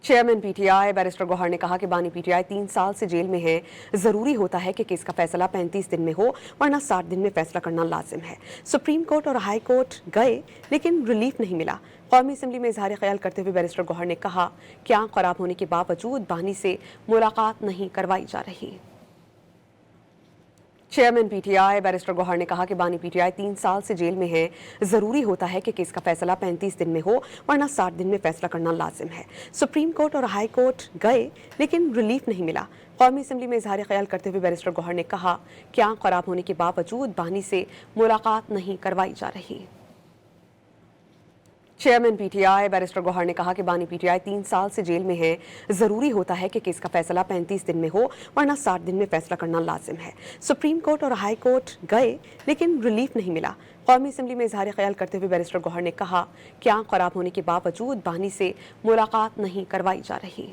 Chairman PTI barrister Gauhar ने कहा कि बानी पीटीआई 3 साल से जेल में है। जरूरी होता है कि केस का फैसला 35 दिन में हो, वरना 60 दिन में फैसला करना लाजिम है। सुप्रीम कोर्ट और हाई कोर्ट गए लेकिन रिलीफ नहीं मिला। कौमी असम्बली में इजहार ख्याल करते हुए बैरिस्टर गौहर ने कहा कि आंख खराब होने के बावजूद बानी से मुलाकात नहीं करवाई जा रही। चेयरमैन पीटीआई बैरिस्टर गौहर ने कहा कि बानी पीटीआई 3 साल से जेल में है। जरूरी होता है कि केस का फैसला 35 दिन में हो, वरना 60 दिन में फैसला करना लाजिम है। सुप्रीम कोर्ट और हाई कोर्ट गए लेकिन रिलीफ नहीं मिला। कौमी असम्बली में इजहार ख्याल करते हुए बैरिस्टर गौहर ने कहा कि आंख खराब होने के बावजूद बानी से मुलाकात नहीं करवाई जा रही। चेयरमैन पीटीआई बैरिस्टर गौहर ने कहा कि बानी पीटीआई 3 साल से जेल में है। जरूरी होता है कि केस का फैसला 35 दिन में हो, वरना 60 दिन में फैसला करना लाजिम है। सुप्रीम कोर्ट और हाई कोर्ट गए लेकिन रिलीफ नहीं मिला। कौमी असम्बली में इजहार ख्याल करते हुए बैरिस्टर गौहर ने कहा कि आंख खराब होने के बावजूद बानी से मुलाकात नहीं करवाई जा रही।